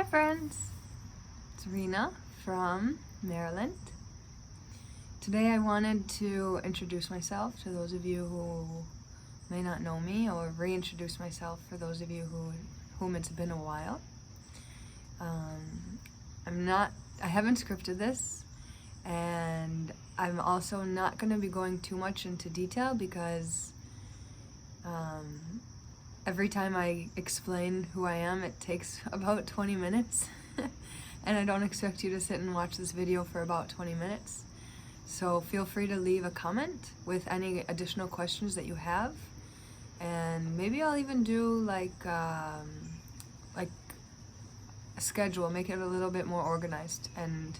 Hi friends, it's Rena from Maryland. Today I wanted to introduce myself to those of you who may not know me, or reintroduce myself for those of you whom it's been a while. I haven't scripted this, and I'm also not going to be going too much into detail because every time I explain who I am, it takes about 20 minutes. And I don't expect you to sit and watch this video for about 20 minutes. So feel free to leave a comment with any additional questions that you have. And maybe I'll even do like a schedule, make it a little bit more organized and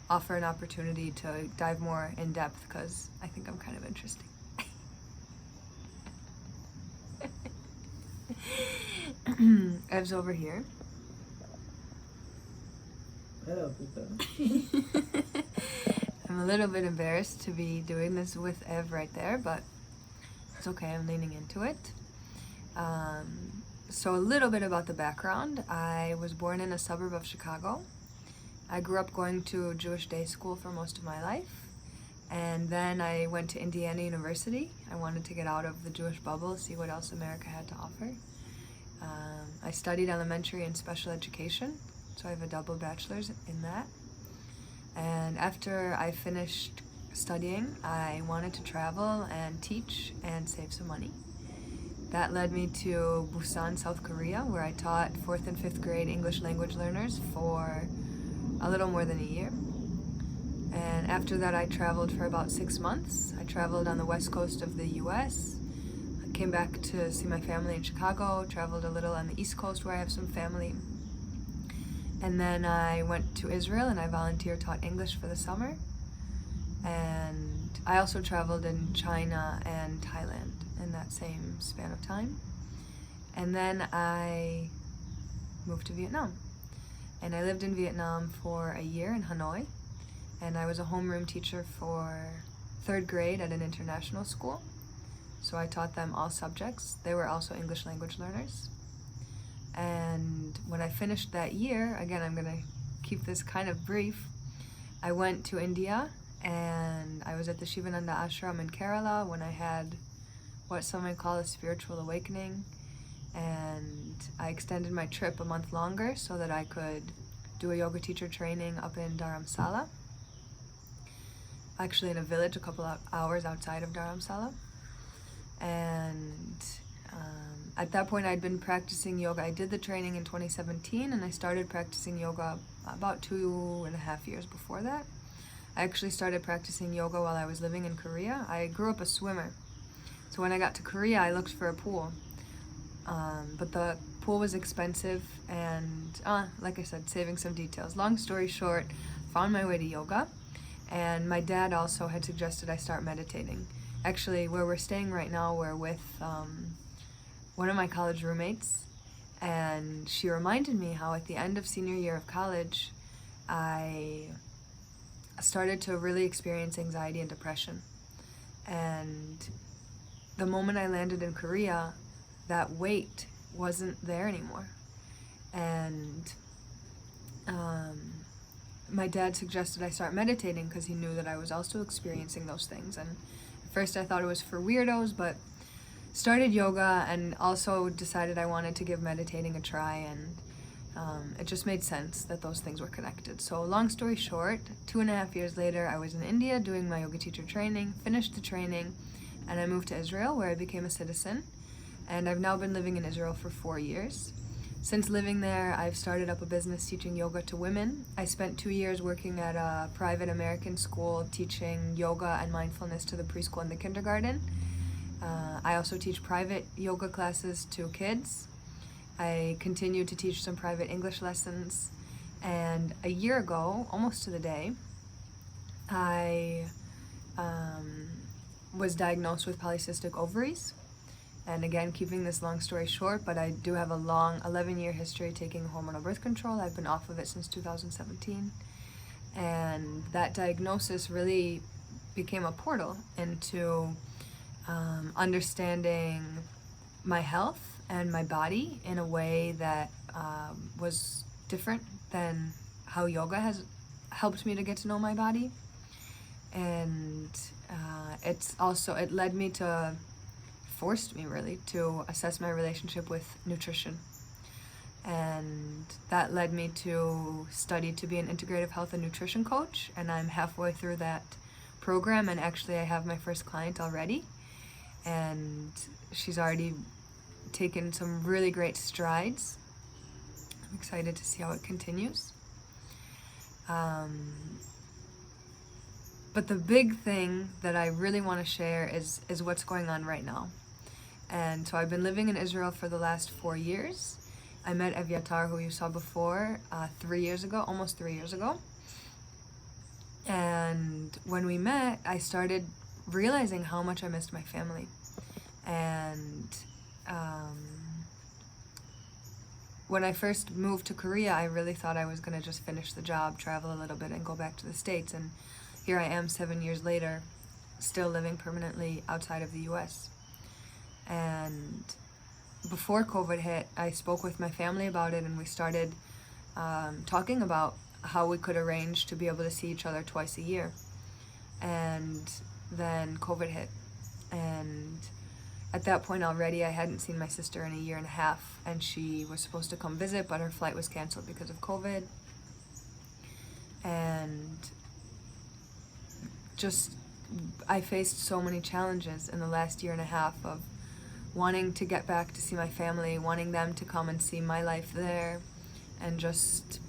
offer an opportunity to dive more in depth because I think I'm kind of interesting. Ev's over here. Hello, people. I'm a little bit embarrassed to be doing this with Ev right there, but it's okay, I'm leaning into it. So a little bit about the background. I was born in a suburb of Chicago. I grew up going to Jewish day school for most of my life. And then I went to Indiana University. I wanted to get out of the Jewish bubble, see what else America had to offer. I studied elementary and special education, so I have a double bachelor's in that. And after I finished studying, I wanted to travel and teach and save some money. That led me to Busan, South Korea, where I taught 4th and 5th grade English language learners for a little more than a year. And after that, I traveled for about 6 months. I traveled on the west coast of the US. I came back to see my family in Chicago, traveled a little on the east coast where I have some family. And then I went to Israel and I volunteer taught English for the summer. And I also traveled in China and Thailand in that same span of time. And then I moved to Vietnam. And I lived in Vietnam for a year in Hanoi. And I was a homeroom teacher for 3rd grade at an international school. So I taught them all subjects. They were also English language learners. And when I finished that year, again, I'm going to keep this kind of brief, I went to India and I was at the Shivananda Ashram in Kerala when I had what some might call a spiritual awakening. And I extended my trip a month longer so that I could do a yoga teacher training up in Dharamsala, actually in a village a couple of hours outside of Dharamsala. And at that point I'd been practicing yoga. I did the training in 2017 and I started practicing yoga about 2.5 years before that. I actually started practicing yoga while I was living in Korea. I grew up a swimmer. So when I got to Korea, I looked for a pool. But the pool was expensive and, like I said, saving some details. Long story short, found my way to yoga. And my dad also had suggested I start meditating. Actually, where we're staying right now, we're with one of my college roommates. And she reminded me how at the end of senior year of college, I started to really experience anxiety and depression. And the moment I landed in Korea, that weight wasn't there anymore. And my dad suggested I start meditating because he knew that I was also experiencing those things. And at first I thought it was for weirdos, but started yoga and also decided I wanted to give meditating a try, and it just made sense that those things were connected. So long story short, 2.5 years later, I was in India doing my yoga teacher training, finished the training, and I moved to Israel where I became a citizen. And I've now been living in Israel for 4 years. Since living there, I've started up a business teaching yoga to women. I spent 2 years working at a private American school teaching yoga and mindfulness to the preschool and the kindergarten. I also teach private yoga classes to kids. I continue to teach some private English lessons. And a year ago, almost to the day, I was diagnosed with polycystic ovaries. And again, keeping this long story short, but I do have a long 11-year history taking hormonal birth control. I've been off of it since 2017. And that diagnosis really became a portal into understanding my health and my body in a way that was different than how yoga has helped me to get to know my body. And it led me to, forced me really, to assess my relationship with nutrition. And that led me to study to be an integrative health and nutrition coach, and I'm halfway through that program, and actually I have my first client already, and she's already taken some really great strides. I'm excited to see how it continues. But the big thing that I really want to share is what's going on right now. And so I've been living in Israel for the last 4 years. I met Evyatar, who you saw before, 3 years ago, almost 3 years ago. And when we met, I started realizing how much I missed my family. And when I first moved to Korea, I really thought I was going to just finish the job, travel a little bit, and go back to the States. And here I am 7 years later, still living permanently outside of the US. And before COVID hit, I spoke with my family about it, and we started talking about how we could arrange to be able to see each other twice a year. And then COVID hit, and at that point already I hadn't seen my sister in a year and a half, and she was supposed to come visit, but her flight was canceled because of COVID. And just, I faced so many challenges in the last year and a half of wanting to get back to see my family, wanting them to come and see my life there, and just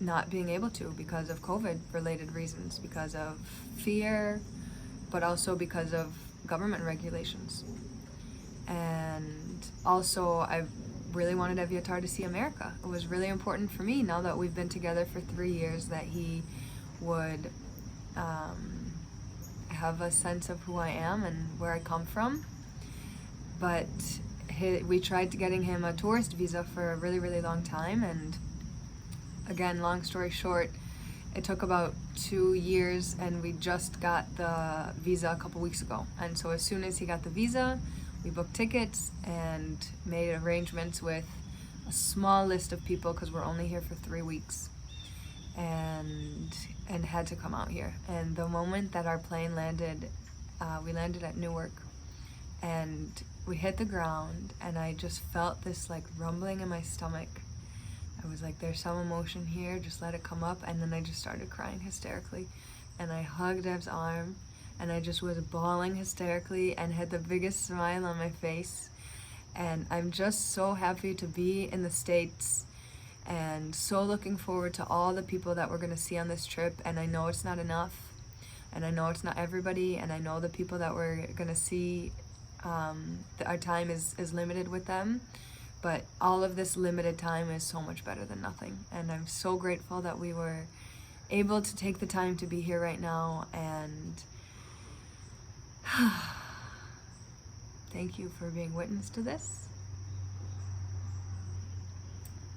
not being able to because of COVID-related reasons, because of fear, but also because of government regulations. And also, I really wanted Evyatar to see America. It was really important for me, now that we've been together for 3 years, that he would have a sense of who I am and where I come from. But we tried getting him a tourist visa for a really, really long time, and again, long story short, it took about 2 years, and we just got the visa a couple weeks ago. And so as soon as he got the visa, we booked tickets and made arrangements with a small list of people, because we're only here for 3 weeks, and had to come out here. And the moment that our plane landed, we landed at Newark, and we hit the ground, and I just felt this like rumbling in my stomach. I was like, there's some emotion here, just let it come up. And then I just started crying hysterically, and I hugged Ev's arm, and I just was bawling hysterically and had the biggest smile on my face. And I'm just so happy to be in the States, and so looking forward to all the people that we're going to see on this trip. And I know it's not enough, and I know it's not everybody, and I know the people that we're going to see, our time is limited with them, but all of this limited time is so much better than nothing. And I'm so grateful that we were able to take the time to be here right now. And thank you for being witness to this.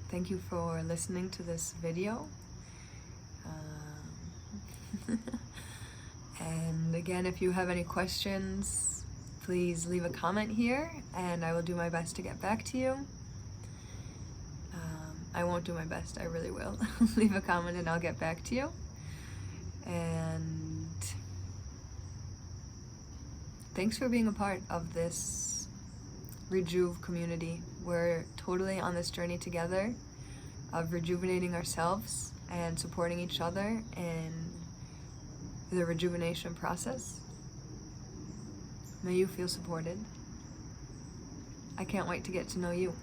Thank you for listening to this video. And again, if you have any questions, please leave a comment here, and I will do my best to get back to you. I won't do my best, I really will. Leave a comment and I'll get back to you. And thanks for being a part of this Rejuve community. We're totally on this journey together of rejuvenating ourselves and supporting each other in the rejuvenation process. May you feel supported. I can't wait to get to know you.